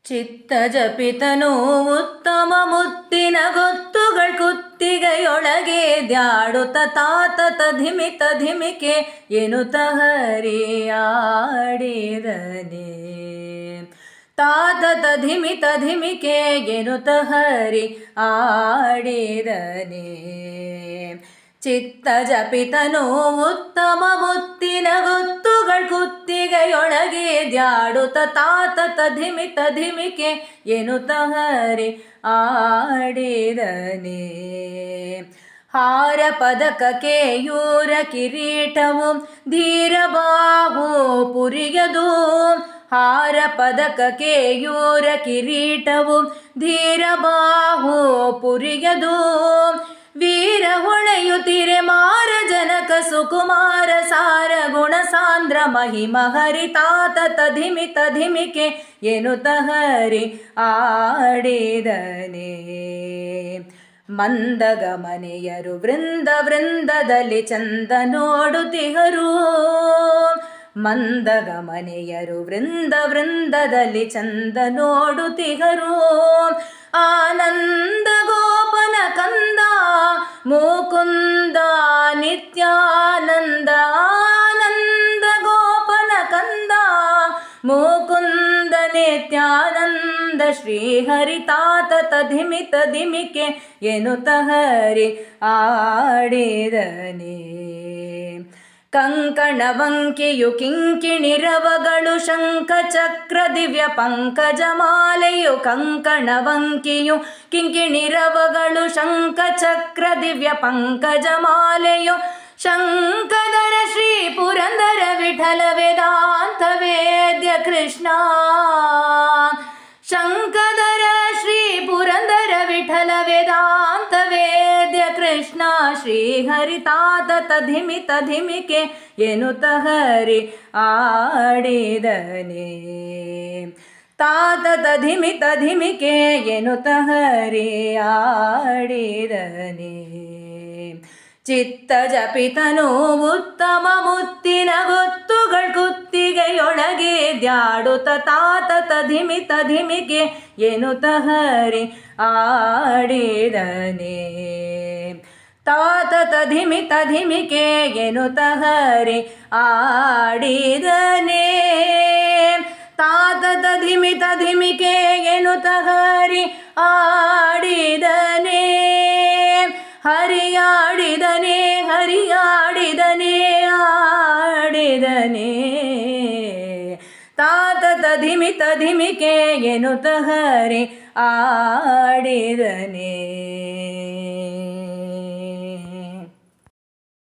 ಚಿತ್ತ ಜಪಿತನು ಉತ್ತಮ ಮುತ್ತಿನ ಗೊತ್ತುಗಳ್ ಕುತ್ತಿಗೆಯೊಳಗೆ ದ್ಯಾಡುತ್ತ ತಾತತ ಧಿಮಿತ ಧಿಮಿಕೆ ಎನ್ನುತ್ತ ಹರಿಯಾಡಿದನೆ. ತಾತತ ಧಿಮಿತ ಧಿಮಿಕೆ ಎನ್ನುತ್ತ ಹರಿ ಆಡಿದನೆ. ಚಿತ್ತ ಜಪಿತನು ಉತ್ತಮ ಮುತ್ತಿನ ಗೊತ್ತುಗಳ್ ಕುತ್ತಿಗೆಯೊಳಗೆ ದ್ಯಾಡುತ್ತ ತಾತತ ಧಿಮಿತ ಧಿಮಿಕೆ ಎನ್ನುತ್ತ ಹರಿ ಆಡಿದನೆ. ಹಾರ ಪದಕ ಕೇಯೂರ ಕಿರೀಟವು ಧೀರಬಾಹು ಪುರಿಯದು. ಹಾರ ಪದಕ ಕೇಯೂರ ಕಿರೀಟವು ಧೀರಬಾಹು ಪುರಿಯದು. ವೀರ ಹೊಳೆಯುತ್ತಿರೆ ಮಾರ ಜನಕ ಸುಕುಮಾರ ಸಾರ ಗುಣ ಸಾಂದ್ರ ಮಹಿಮ ಹರಿ ತಾತತ ಧಿಮಿತ ಧಿಮಿಕೆ ಎನ್ನುತ್ತ ಹರಿ ಆಡಿದನೆ. ಮಂದಗಮನೆಯರು ವೃಂದ ವೃಂದದಲ್ಲಿ ಚಂದ ನೋಡುತ್ತಿಹರು. ಮಂದಗಮನೆಯರು ವೃಂದ ವೃಂದದಲ್ಲಿ ಚಂದ ನೋಡುತ್ತಿಹರು. ಆನಂದ ಗೋಪನ ಕಂದ ಮುಕುಂದ ನಿತ್ಯಾನಂದ. ಆನಂದ ಗೋಪನ ಕಂದ ಮುಕುಂದ ನಿತ್ಯಾನಂದ ಶ್ರೀಹರಿ ತಾತತ ಧಿಮಿತ ಧಿಮಿಕೆ ಎನ್ನುತ್ತ ಹರಿ ಆಡಿದನೆ. ಕಂಕಣವಂಕಿಯು ಕಿಂಕಿಣಿ ರವಗಳು ಶಂಖ ಚಕ್ರ ದಿವ್ಯ ಪಂಕಜಮಾಲೆಯು. ಕಂಕಣವಂಕಿಯು ಕಿಂಕಿಣಿ ರವಗಳು ಶಂಖ ಚಕ್ರ ದಿವ್ಯ ಪಂಕಜಮಾಲೆಯು. ಶಂಕದರ ಶ್ರೀ ಪುರಂದರ ವಿಠಲ ವೇದಾಂತ ವೇದ್ಯ ಕೃಷ್ಣ. ಶಂಕದರ ಶ್ರೀ ಪುರಂದರ ವಿಠಲ ವೇದಾಂತ ವೇದ್ಯ ಕೃಷ್ಣ. ಶ್ರೀಹರಿ ತಾತತ ಧಿಮಿತ ಧಿಮಿಕೆ ಎನ್ನುತ್ತ ಹರಿ ಆಡಿದನೆ. ತಾತತ ಧಿಮಿತ ಧಿಮಿಕೆ ಎನ್ನುತ್ತ ಹರಿ ಆಡಿದನೆ. ಚಿತ್ತ ಜಪಿತನು ಉತ್ತಮ ಮುತ್ತಿನ ಗೊತ್ತುಗಳ್ ಕುತ್ತಿಗೆಯೊಳಗೆ ದ್ಯಾಡುತ್ತ ತಾತತ ಧಿಮಿತ ಧಿಮಿಕೆ ಎನ್ನುತ್ತ ಹರಿ ಆಡಿದನೆ. ತಾತತ ಧಿಮಿತ ಧಿಮಿಕೆ ಎನ್ನುತ್ತ ಹರಿ ಆಡಿದನೆ. ತಾತತ ಧಿಮಿತ ಧಿಮಿಕೆ ಎನ್ನುತ್ತ ಹರಿ ಆಡಿದನೆ. ಹರಿಯಾಡಿದನೆ ಹರಿಯಾಡಿದನೆ ಆಡಿದನೆ. ತಾತತ ಧಿಮಿತ ಧಿಮಿಕೆ ಎನ್ನುತ್ತ ಹರಿ ಆಡಿದನೆ.